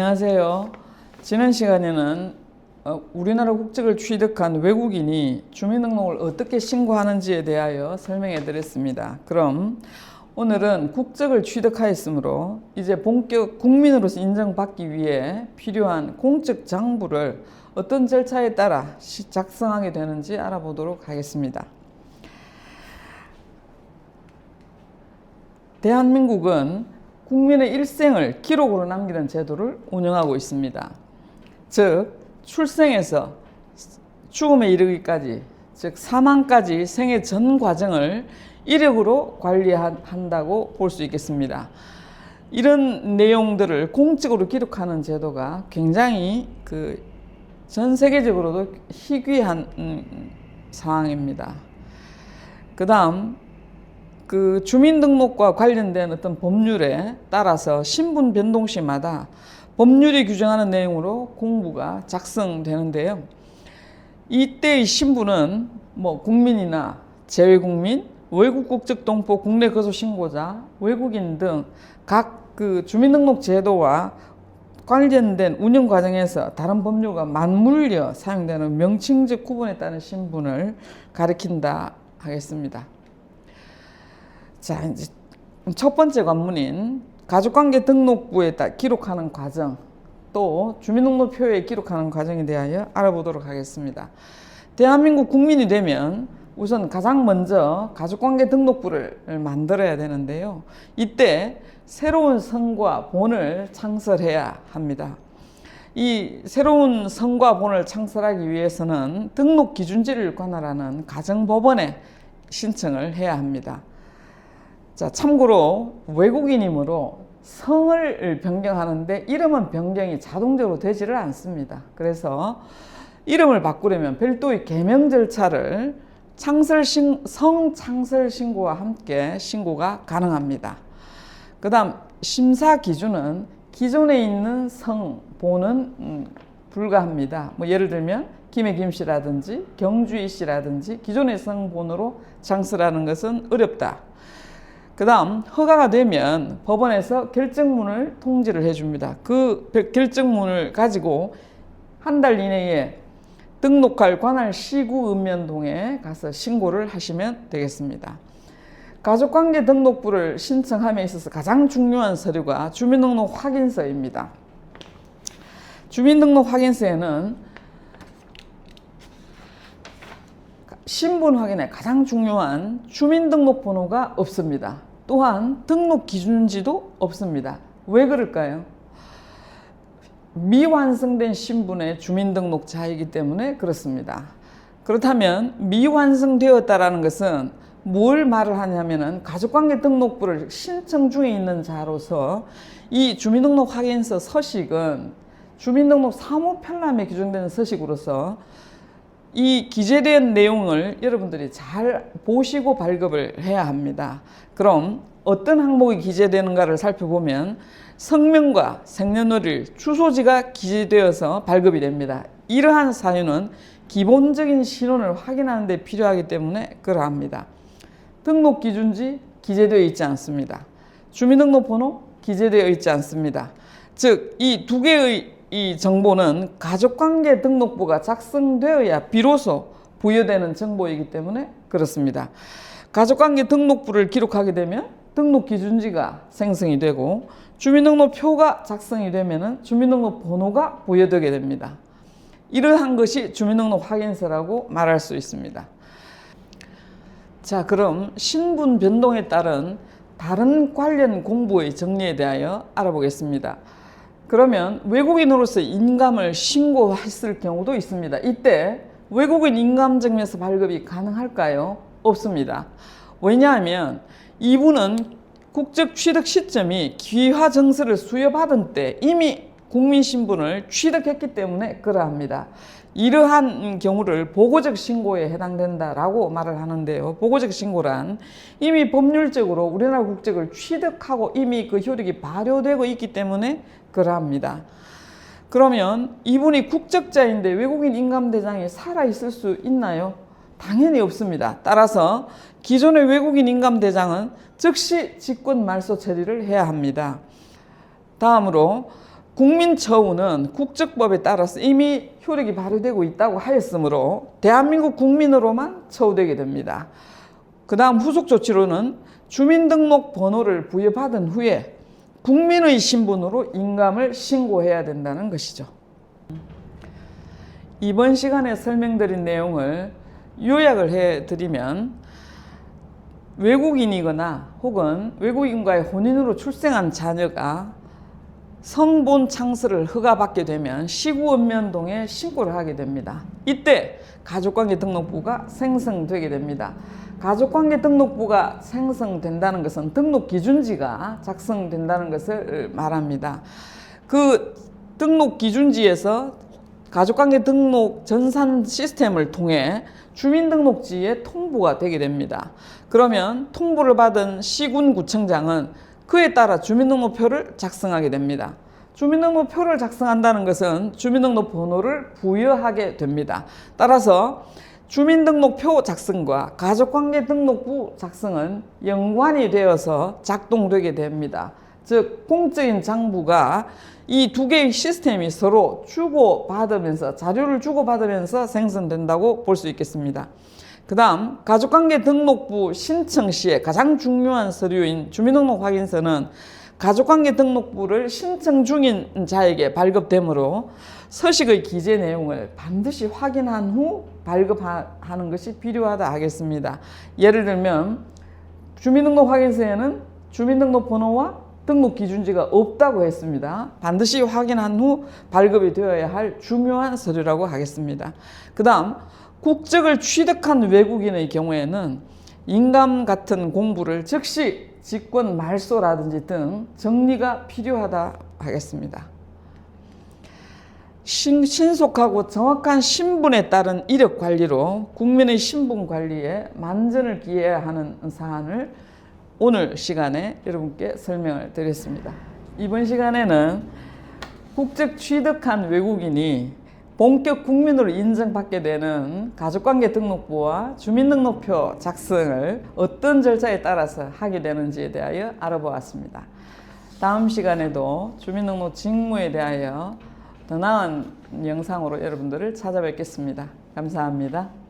안녕하세요. 지난 시간에는 우리나라 국적을 취득한 외국인이 주민등록을 어떻게 신고하는지에 대하여 설명해 드렸습니다. 그럼 오늘은 국적을 취득하였으므로 이제 본격 국민으로서 인정받기 위해 필요한 공적 장부를 어떤 절차에 따라 작성하게 되는지 알아보도록 하겠습니다. 대한민국은 국민의 일생을 기록으로 남기는 제도를 운영하고 있습니다. 즉, 출생에서 죽음에 이르기까지, 즉 사망까지 생애 전 과정을 이력으로 관리한다고 볼 수 있겠습니다. 이런 내용들을 공적으로 기록하는 제도가 굉장히 전 세계적으로도 희귀한 상황입니다. 그 다음 주민등록과 관련된 어떤 법률에 따라서 신분 변동 시마다 법률이 규정하는 내용으로 공부가 작성되는데요. 이때의 신분은 국민이나 재외국민, 외국 국적 동포, 국내 거소 신고자, 외국인 등 각 주민등록 제도와 관련된 운영 과정에서 다른 법률과 맞물려 사용되는 명칭적 구분에 따른 신분을 가리킨다 하겠습니다. 자, 이제 첫 번째 관문인 가족관계 등록부에 기록하는 과정, 또 주민등록표에 기록하는 과정에 대하여 알아보도록 하겠습니다. 대한민국 국민이 되면 우선 가장 먼저 가족관계 등록부를 만들어야 되는데요. 이때 새로운 성과 본을 창설해야 합니다. 이 새로운 성과 본을 창설하기 위해서는 등록기준지를 관할하는 가정법원에 신청을 해야 합니다. 자, 참고로 외국인이므로 성을 변경하는데 이름은 변경이 자동적으로 되지를 않습니다. 그래서 이름을 바꾸려면 별도의 개명 절차를 성 창설 신고와 함께 신고가 가능합니다. 그 다음 심사 기준은 기존에 있는 성본은 불가합니다. 예를 들면 김해 김씨라든지 경주이 씨라든지 기존의 성본으로 창설하는 것은 어렵다. 그 다음 허가가 되면 법원에서 결정문을 통지를 해줍니다. 그 결정문을 가지고 한 달 이내에 등록할 관할 시구 읍면동에 가서 신고를 하시면 되겠습니다. 가족관계 등록부를 신청함에 있어서 가장 중요한 서류가 주민등록 확인서입니다. 주민등록 확인서에는 신분 확인에 가장 중요한 주민등록번호가 없습니다. 또한 등록기준지도 없습니다. 왜 그럴까요? 미완성된 신분의 주민등록자이기 때문에 그렇습니다. 그렇다면 미완성되었다라는 것은 뭘 말을 하냐면은 가족관계 등록부를 신청 중에 있는 자로서 이 주민등록 확인서 서식은 주민등록 사무편람에 규정되는 서식으로서 이 기재된 내용을 여러분들이 잘 보시고 발급을 해야 합니다. 그럼 어떤 항목이 기재되는가를 살펴보면 성명과 생년월일, 주소지가 기재되어서 발급이 됩니다. 이러한 사유는 기본적인 신원을 확인하는 데 필요하기 때문에 그러합니다. 등록기준지 기재되어 있지 않습니다. 주민등록번호 기재되어 있지 않습니다. 즉, 이 두 개의 이 정보는 가족관계 등록부가 작성되어야 비로소 부여되는 정보이기 때문에 그렇습니다. 가족관계 등록부를 기록하게 되면 등록기준지가 생성이 되고 주민등록표가 작성이 되면 주민등록번호가 부여되게 됩니다. 이러한 것이 주민등록 확인서라고 말할 수 있습니다. 자, 그럼 신분 변동에 따른 다른 관련 공부의 정리에 대하여 알아보겠습니다. 그러면 외국인으로서 인감을 신고했을 경우도 있습니다. 이때 외국인 인감증명서 발급이 가능할까요? 없습니다. 왜냐하면 이분은 국적 취득 시점이 귀화정서를 수여받은 때 이미 국민신분을 취득했기 때문에 그러합니다. 이러한 경우를 보고적 신고에 해당된다라고 말을 하는데요. 보고적 신고란 이미 법률적으로 우리나라 국적을 취득하고 이미 그 효력이 발효되고 있기 때문에 그러합니다. 그러면 이분이 국적자인데 외국인 인감대장이 살아있을 수 있나요? 당연히 없습니다. 따라서 기존의 외국인 인감대장은 즉시 직권 말소 처리를 해야 합니다. 다음으로 국민처우는 국적법에 따라서 이미 효력이 발효되고 있다고 하였으므로 대한민국 국민으로만 처우되게 됩니다. 그 다음 후속 조치로는 주민등록번호를 부여받은 후에 국민의 신분으로 인감을 신고해야 된다는 것이죠. 이번 시간에 설명드린 내용을 요약을 해드리면 외국인이거나 혹은 외국인과의 혼인으로 출생한 자녀가 성본 창설을 허가받게 되면 시구읍면동에 신고를 하게 됩니다. 이때 가족관계등록부가 생성되게 됩니다. 가족관계등록부가 생성된다는 것은 등록기준지가 작성된다는 것을 말합니다. 그 등록기준지에서 가족관계등록 전산 시스템을 통해 주민등록지에 통보가 되게 됩니다. 그러면 통보를 받은 시군구청장은 그에 따라 주민등록표를 작성하게 됩니다. 주민등록표를 작성한다는 것은 주민등록번호를 부여하게 됩니다. 따라서 주민등록표 작성과 가족관계등록부 작성은 연관이 되어서 작동되게 됩니다. 즉 공적인 장부가 이 두 개의 시스템이 서로 주고받으면서 자료를 주고받으면서 생성된다고 볼 수 있겠습니다. 그 다음 가족관계등록부 신청 시에 가장 중요한 서류인 주민등록 확인서는 가족관계등록부를 신청 중인 자에게 발급되므로 서식의 기재 내용을 반드시 확인한 후 발급하는 것이 필요하다 하겠습니다. 예를 들면 주민등록 확인서에는 주민등록번호와 등록기준지가 없다고 했습니다. 반드시 확인한 후 발급이 되어야 할 중요한 서류라고 하겠습니다. 그 다음 국적을 취득한 외국인의 경우에는 인감 같은 공부를 즉시 직권 말소라든지 등 정리가 필요하다 하겠습니다. 신속하고 정확한 신분에 따른 이력 관리로 국민의 신분 관리에 만전을 기해야 하는 사안을 오늘 시간에 여러분께 설명을 드렸습니다. 이번 시간에는 국적 취득한 외국인이 본격 국민으로 인정받게 되는 가족관계등록부와 주민등록표 작성을 어떤 절차에 따라서 하게 되는지에 대하여 알아보았습니다. 다음 시간에도 주민등록 직무에 대하여 더 나은 영상으로 여러분들을 찾아뵙겠습니다. 감사합니다.